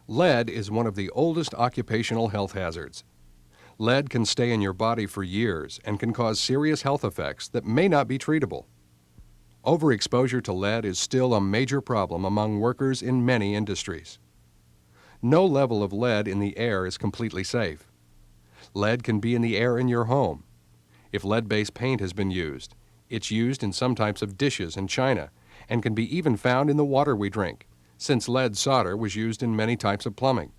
Lead is one of the oldest occupational health hazards. Lead can stay in your body for years and can cause serious health effects that may not be treatable. Overexposure to lead is still a major problem among workers in many industries. No level of lead in the air is completely safe. Lead can be in the air in your home. If lead-based paint has been used, it's used in some types of dishes and china and can be even found in the water we drink, since lead solder was used in many types of plumbing.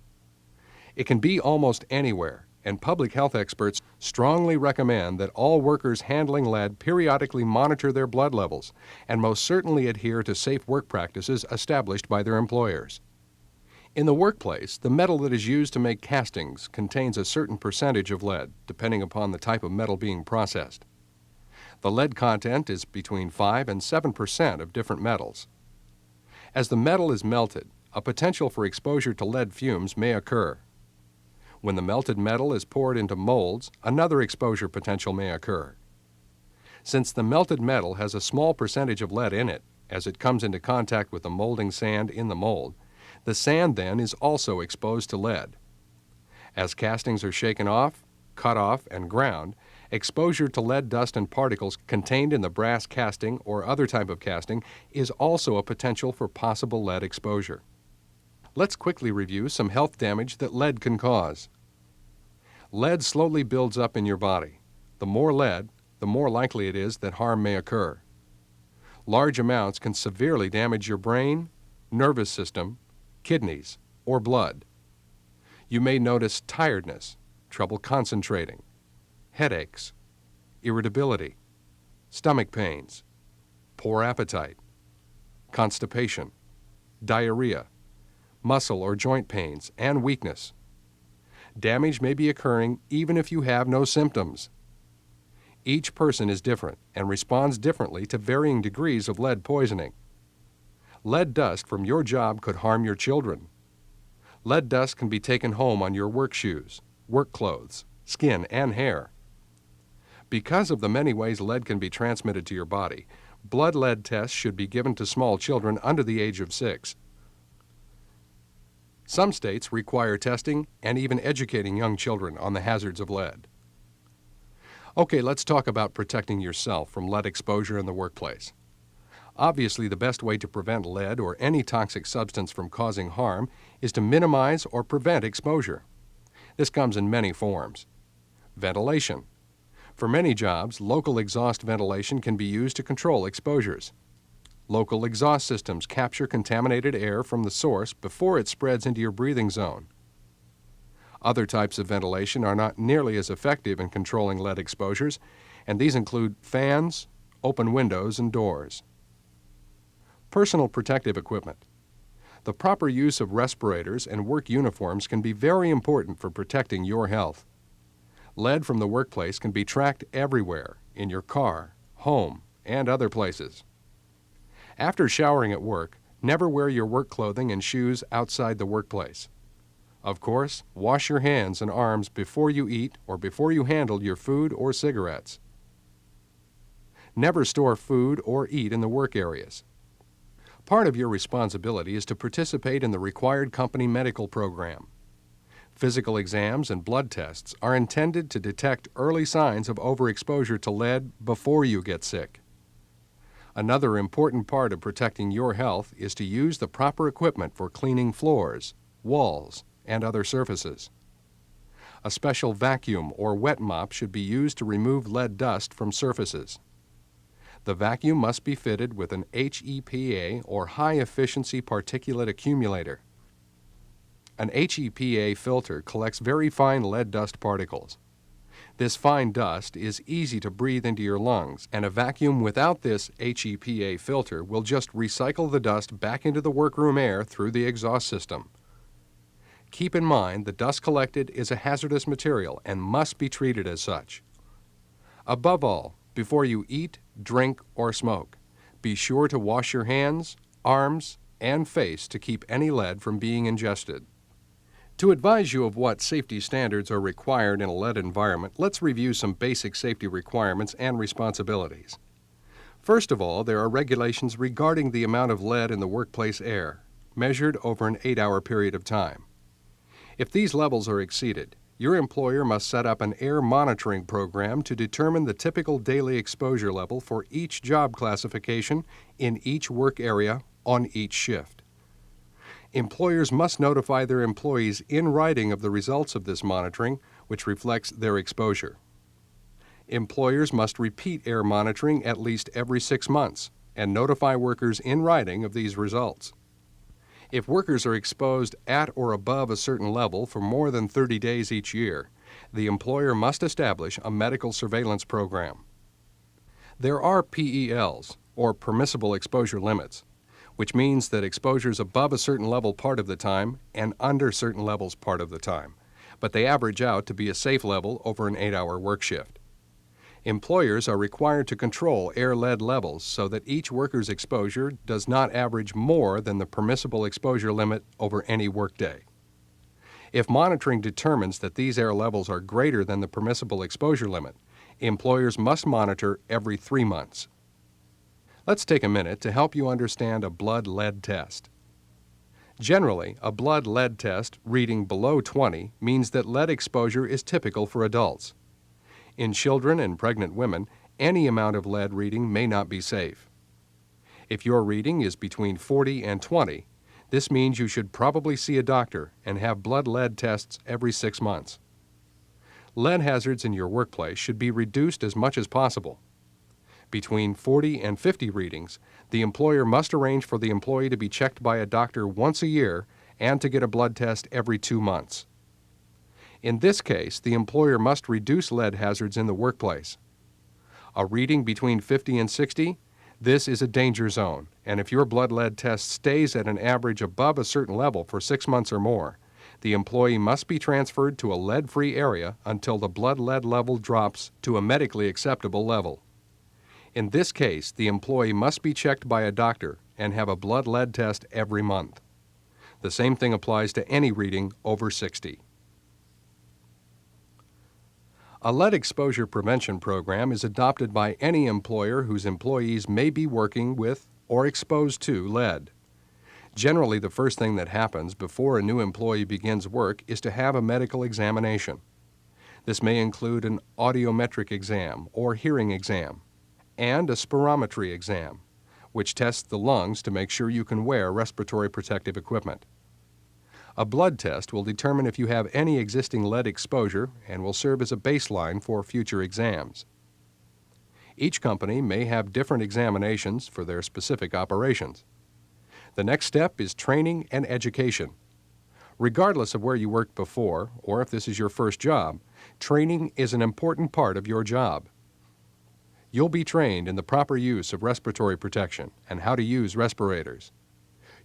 It can be almost anywhere, and public health experts strongly recommend that all workers handling lead periodically monitor their blood levels and most certainly adhere to safe work practices established by their employers. In the workplace, the metal that is used to make castings contains a certain percentage of lead, depending upon the type of metal being processed. The lead content is between 5 and 7% of different metals. As the metal is melted, a potential for exposure to lead fumes may occur. When the melted metal is poured into molds, another exposure potential may occur. Since the melted metal has a small percentage of lead in it, as it comes into contact with the molding sand in the mold, the sand then is also exposed to lead. As castings are shaken off, cut off, and ground, exposure to lead dust and particles contained in the brass casting or other type of casting is also a potential for possible lead exposure. Let's quickly review some health damage that lead can cause. Lead slowly builds up in your body. The more lead, the more likely it is that harm may occur. Large amounts can severely damage your brain, nervous system, kidneys, or blood. You may notice tiredness, trouble concentrating, headaches, irritability, stomach pains, poor appetite, constipation, diarrhea, muscle or joint pains, and weakness. Damage may be occurring even if you have no symptoms. Each person is different and responds differently to varying degrees of lead poisoning. Lead dust from your job could harm your children. Lead dust can be taken home on your work shoes, work clothes, skin, and hair. Because of the many ways lead can be transmitted to your body, blood lead tests should be given to small children under the age of 6. Some states require testing and even educating young children on the hazards of lead. Okay, let's talk about protecting yourself from lead exposure in the workplace. Obviously, the best way to prevent lead or any toxic substance from causing harm is to minimize or prevent exposure. This comes in many forms. Ventilation. For many jobs, local exhaust ventilation can be used to control exposures. Local exhaust systems capture contaminated air from the source before it spreads into your breathing zone. Other types of ventilation are not nearly as effective in controlling lead exposures, and these include fans, open windows, and doors. Personal protective equipment. The proper use of respirators and work uniforms can be very important for protecting your health. Lead from the workplace can be tracked everywhere, in your car, home, and other places. After showering at work, never wear your work clothing and shoes outside the workplace. Of course, wash your hands and arms before you eat or before you handle your food or cigarettes. Never store food or eat in the work areas. Part of your responsibility is to participate in the required company medical program. Physical exams and blood tests are intended to detect early signs of overexposure to lead before you get sick. Another important part of protecting your health is to use the proper equipment for cleaning floors, walls, and other surfaces. A special vacuum or wet mop should be used to remove lead dust from surfaces. The vacuum must be fitted with an HEPA or high-efficiency particulate accumulator. An HEPA filter collects very fine lead dust particles. This fine dust is easy to breathe into your lungs, and a vacuum without this HEPA filter will just recycle the dust back into the workroom air through the exhaust system. Keep in mind the dust collected is a hazardous material and must be treated as such. Above all, before you eat, drink, or smoke, be sure to wash your hands, arms, and face to keep any lead from being ingested. To advise you of what safety standards are required in a lead environment, let's review some basic safety requirements and responsibilities. First of all, there are regulations regarding the amount of lead in the workplace air, measured over an 8-hour period of time. If these levels are exceeded, your employer must set up an air monitoring program to determine the typical daily exposure level for each job classification in each work area on each shift. Employers must notify their employees in writing of the results of this monitoring, which reflects their exposure. Employers must repeat air monitoring at least every 6 months and notify workers in writing of these results. If workers are exposed at or above a certain level for more than 30 days each year, the employer must establish a medical surveillance program. There are PELs, or permissible exposure limits, which means that exposures above a certain level part of the time and under certain levels part of the time, but they average out to be a safe level over an 8-hour work shift. Employers are required to control air lead levels so that each worker's exposure does not average more than the permissible exposure limit over any workday. If monitoring determines that these air levels are greater than the permissible exposure limit, employers must monitor every 3 months. Let's take a minute to help you understand a blood lead test. Generally, a blood lead test reading below 20 means that lead exposure is typical for adults. In children and pregnant women, any amount of lead reading may not be safe. If your reading is between 40 and 20, this means you should probably see a doctor and have blood lead tests every 6 months. Lead hazards in your workplace should be reduced as much as possible. Between 40 and 50 readings, the employer must arrange for the employee to be checked by a doctor once a year and to get a blood test every 2 months. In this case, the employer must reduce lead hazards in the workplace. A reading between 50 and 60, this is a danger zone, and if your blood lead test stays at an average above a certain level for 6 months or more, the employee must be transferred to a lead-free area until the blood lead level drops to a medically acceptable level. In this case, the employee must be checked by a doctor and have a blood lead test every month. The same thing applies to any reading over 60. A lead exposure prevention program is adopted by any employer whose employees may be working with or exposed to lead. Generally, the first thing that happens before a new employee begins work is to have a medical examination. This may include an audiometric exam or hearing exam, and a spirometry exam, which tests the lungs to make sure you can wear respiratory protective equipment. A blood test will determine if you have any existing lead exposure and will serve as a baseline for future exams. Each company may have different examinations for their specific operations. The next step is training and education. Regardless of where you worked before, or if this is your first job, training is an important part of your job. You'll be trained in the proper use of respiratory protection and how to use respirators.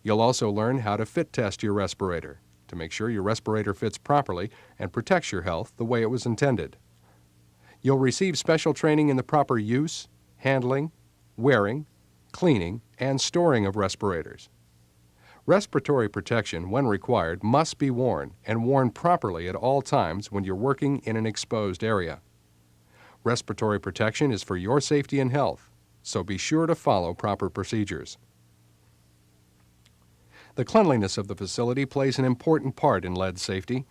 You'll also learn how to fit test your respirator to make sure your respirator fits properly and protects your health the way it was intended. You'll receive special training in the proper use, handling, wearing, cleaning, and storing of respirators. Respiratory protection, when required, must be worn and worn properly at all times when you're working in an exposed area. Respiratory protection is for your safety and health, so be sure to follow proper procedures. The cleanliness of the facility plays an important part in lead safety.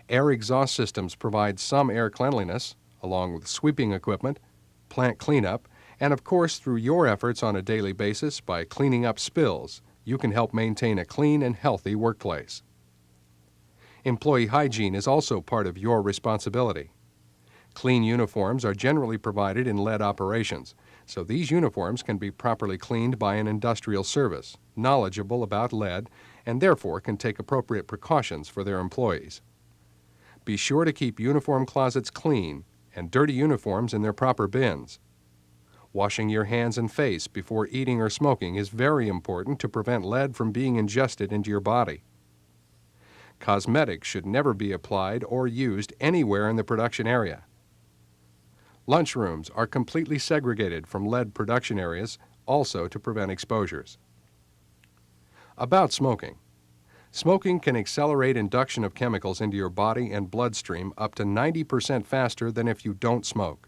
Air exhaust systems provide some air cleanliness, along with sweeping equipment, plant cleanup, and of course through your efforts on a daily basis by cleaning up spills, you can help maintain a clean and healthy workplace. Employee hygiene is also part of your responsibility. Clean uniforms are generally provided in lead operations, so these uniforms can be properly cleaned by an industrial service, knowledgeable about lead, and therefore can take appropriate precautions for their employees. Be sure to keep uniform closets clean and dirty uniforms in their proper bins. Washing your hands and face before eating or smoking is very important to prevent lead from being ingested into your body. Cosmetics should never be applied or used anywhere in the production area. Lunchrooms are completely segregated from lead production areas, also to prevent exposures. About smoking. Smoking can accelerate induction of chemicals into your body and bloodstream up to 90% faster than if you don't smoke.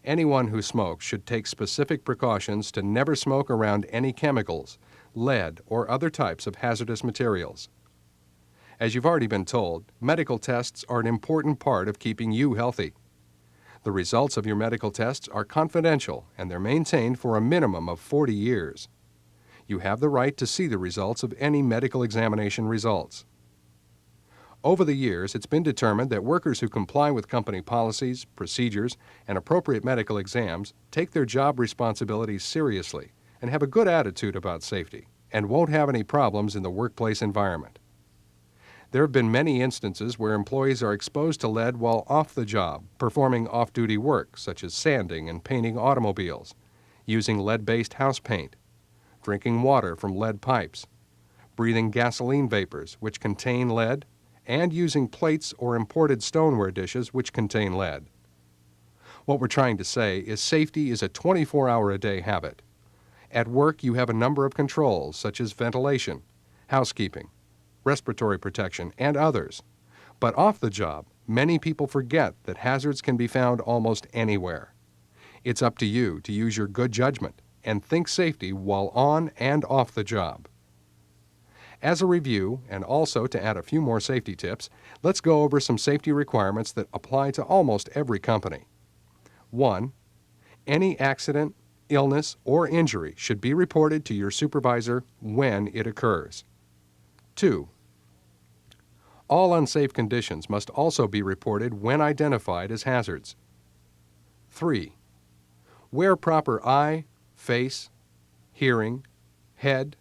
Anyone who smokes should take specific precautions to never smoke around any chemicals, lead, or other types of hazardous materials. As you've already been told, medical tests are an important part of keeping you healthy. The results of your medical tests are confidential and they're maintained for a minimum of 40 years. You have the right to see the results of any medical examination results. Over the years, it's been determined that workers who comply with company policies, procedures, and appropriate medical exams take their job responsibilities seriously and have a good attitude about safety and won't have any problems in the workplace environment. There have been many instances where employees are exposed to lead while off the job, performing off-duty work such as sanding and painting automobiles, using lead-based house paint, drinking water from lead pipes, breathing gasoline vapors which contain lead, and using plates or imported stoneware dishes which contain lead. What we're trying to say is safety is a 24-hour-a-day habit. At work, you have a number of controls such as ventilation, housekeeping, respiratory protection, and others. But off the job, many people forget that hazards can be found almost anywhere. It's up to you to use your good judgment and think safety while on and off the job. As a review, and also to add a few more safety tips, let's go over some safety requirements that apply to almost every company. 1. Any accident, illness, or injury should be reported to your supervisor when it occurs. 2. All unsafe conditions must also be reported when identified as hazards. 3. Wear proper eye, face, hearing, head,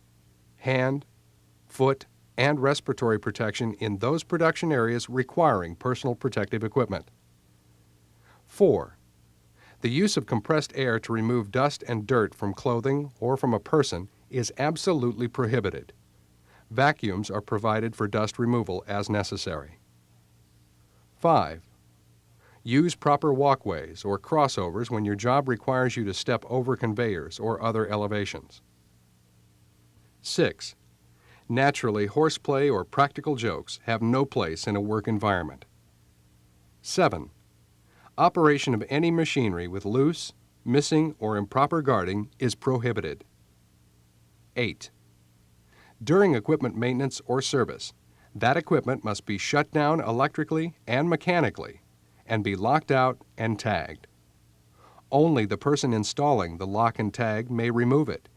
hand, foot, and respiratory protection in those production areas requiring personal protective equipment. 4. The use of compressed air to remove dust and dirt from clothing or from a person is absolutely prohibited. Vacuums are provided for dust removal as necessary. 5. Use proper walkways or crossovers when your job requires you to step over conveyors or other elevations. 6. Naturally, horseplay or practical jokes have no place in a work environment. 7. Operation of any machinery with loose, missing, or improper guarding is prohibited. 8. During equipment maintenance or service, that equipment must be shut down electrically and mechanically and be locked out and tagged. Only the person installing the lock and tag may remove it,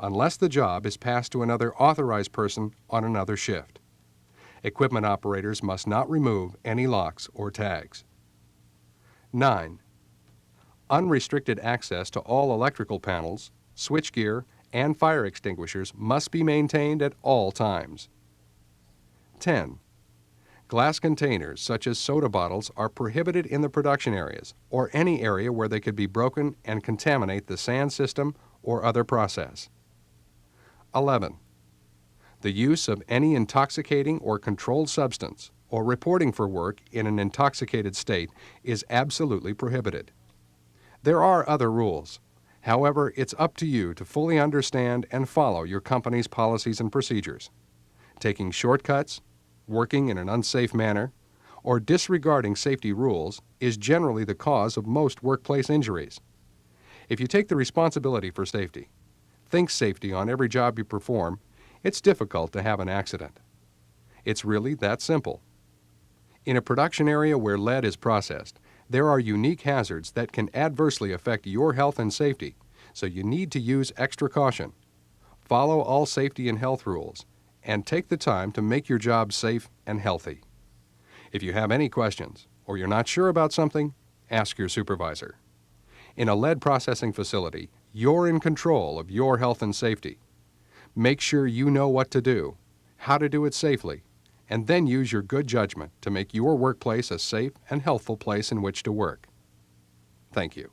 unless the job is passed to another authorized person on another shift. Equipment operators must not remove any locks or tags. 9. Unrestricted access to all electrical panels, switchgear, and fire extinguishers must be maintained at all times. 10. Glass containers such as soda bottles are prohibited in the production areas or any area where they could be broken and contaminate the sand system or other process. 11. The use of any intoxicating or controlled substance or reporting for work in an intoxicated state is absolutely prohibited. There are other rules. However, it's up to you to fully understand and follow your company's policies and procedures. Taking shortcuts, working in an unsafe manner, or disregarding safety rules is generally the cause of most workplace injuries. If you take the responsibility for safety, think safety on every job you perform, it's difficult to have an accident. It's really that simple. In a production area where lead is processed, there are unique hazards that can adversely affect your health and safety, so you need to use extra caution. Follow all safety and health rules, and take the time to make your job safe and healthy. If you have any questions, or you're not sure about something, ask your supervisor. In a lead processing facility, you're in control of your health and safety. Make sure you know what to do, how to do it safely, and then use your good judgment to make your workplace a safe and healthful place in which to work. Thank you.